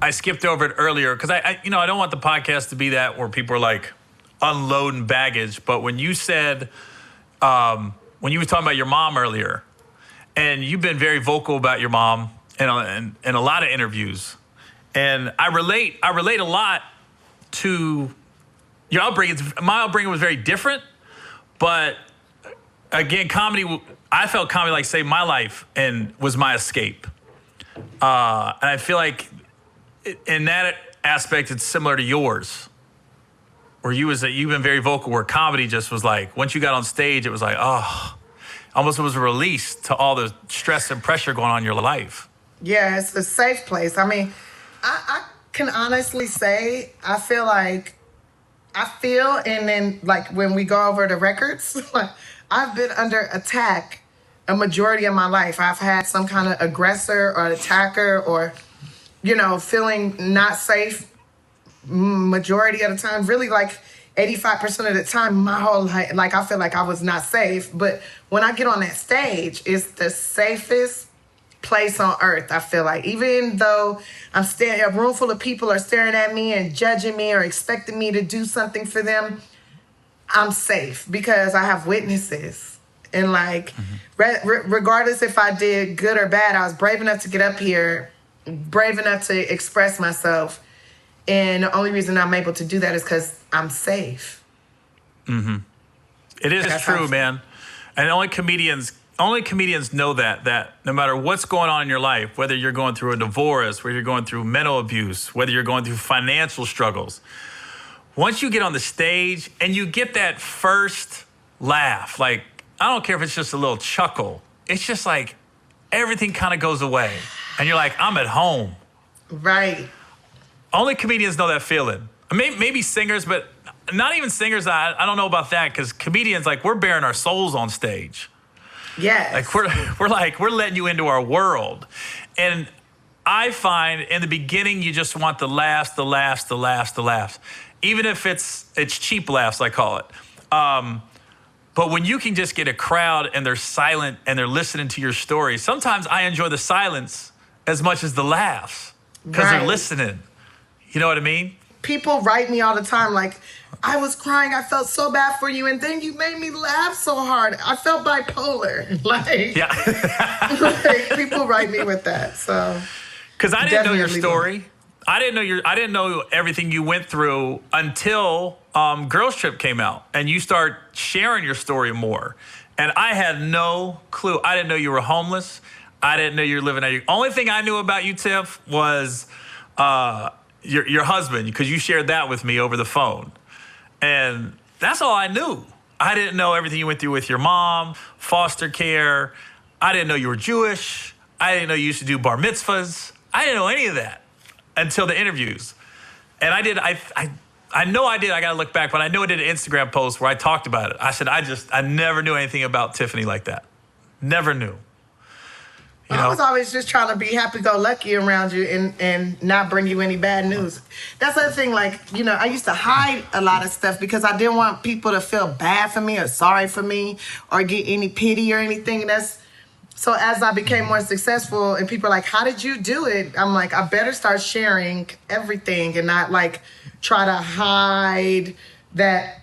I skipped over it earlier because I don't want the podcast to be that where people are like unloading baggage. But when you said, when you were talking about your mom earlier, and you've been very vocal about your mom in a lot of interviews, and I relate a lot to your upbringing. My upbringing was very different, but again, I felt comedy like saved my life and was my escape. And I feel like in that aspect, it's similar to yours, where you've been very vocal, where comedy just was like, once you got on stage, it was like, almost was a release to all the stress and pressure going on in your life. Yeah, it's a safe place. I mean, I can honestly say, and then like when we go over the records, like I've been under attack a majority of my life. I've had some kind of aggressor or attacker or, feeling not safe majority of the time. Really like 85% of the time, my whole life, like I feel like I was not safe. But when I get on that stage, it's the safest place on earth, I feel like. Even though a room full of people are staring at me and judging me or expecting me to do something for them, I'm safe because I have witnesses. And like, regardless if I did good or bad, I was brave enough to get up here, brave enough to express myself. And the only reason I'm able to do that is because I'm safe. Mm-hmm. It is true, man. And only comedians know that no matter what's going on in your life, whether you're going through a divorce, whether you're going through mental abuse, whether you're going through financial struggles, once you get on the stage and you get that first laugh, like, I don't care if it's just a little chuckle, it's just like everything kind of goes away. And you're like, I'm at home. Right. Only comedians know that feeling. Maybe singers, but not even singers. I don't know about that, because comedians, like, we're bearing our souls on stage. Yes. Like we're letting you into our world. And I find in the beginning you just want the laughs. Even if it's cheap laughs, I call it. But when you can just get a crowd and they're silent and they're listening to your story, sometimes I enjoy the silence as much as the laughs because they're listening. You know what I mean? People write me all the time like, I was crying, I felt so bad for you, and then you made me laugh so hard. I felt bipolar. Like, like people write me with that. So, because I didn't know your story. I didn't know everything you went through until Girls Trip came out, and you start sharing your story more. And I had no clue. I didn't know you were homeless. I didn't know you were living out. Only thing I knew about you, Tiff, was your husband, because you shared that with me over the phone. And that's all I knew. I didn't know everything you went through with your mom, foster care. I didn't know you were Jewish. I didn't know you used to do bar mitzvahs. I didn't know any of that until the interviews. And I did. I know I did. I got to look back, but I know I did an Instagram post where I talked about it. I said, I never knew anything about Tiffany like that. Never knew. I was always just trying to be happy-go-lucky around you and not bring you any bad news. That's the other thing, like, I used to hide a lot of stuff because I didn't want people to feel bad for me or sorry for me or get any pity or anything. So as I became more successful and people are like, how did you do it? I'm like, I better start sharing everything and not like try to hide that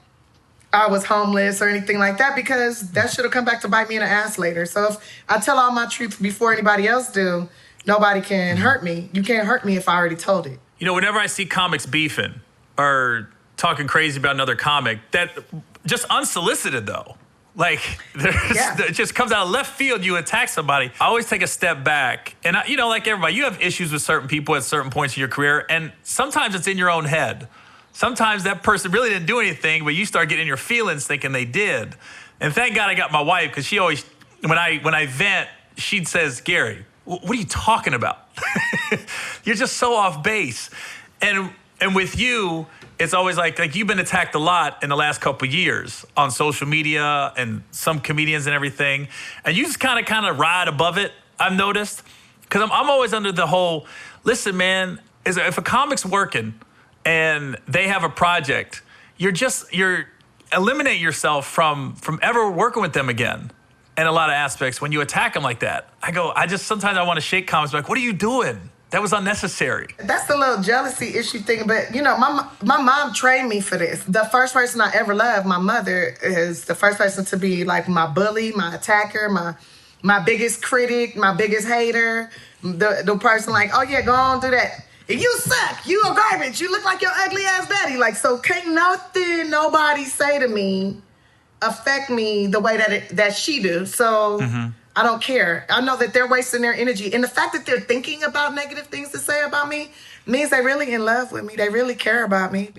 I was homeless or anything like that, because that should have come back to bite me in the ass later. So if I tell all my truth before anybody else do, nobody can hurt me. You can't hurt me if I already told it. Whenever I see comics beefing or talking crazy about another comic, that just unsolicited though. Like, it just comes out of left field, you attack somebody. I always take a step back. And, like everybody, you have issues with certain people at certain points in your career, and sometimes it's in your own head. Sometimes that person really didn't do anything, but you start getting in your feelings thinking they did. And thank God I got my wife, because she always, when I vent, she says, Gary, what are you talking about? You're just so off base. And with you, it's always like you've been attacked a lot in the last couple of years on social media and some comedians and everything. And you just kind of ride above it, I've noticed. Because I'm always under the whole, listen, man, if a comic's working and they have a project, you're eliminate yourself from ever working with them again in a lot of aspects when you attack them like that. Sometimes I want to shake comics, like, what are you doing? That was unnecessary. That's the little jealousy issue thing. But, you know, my mom trained me for this. The first person I ever loved, my mother, is the first person to be like my bully, my attacker, my biggest critic, my biggest hater. The person like, oh, yeah, go on, do that. You suck. You are garbage. You look like your ugly ass daddy. Like, so can't nobody say to me affect me the way that she do. So I don't care. I know that they're wasting their energy. And the fact that they're thinking about negative things to say about me means they're really in love with me. They really care about me.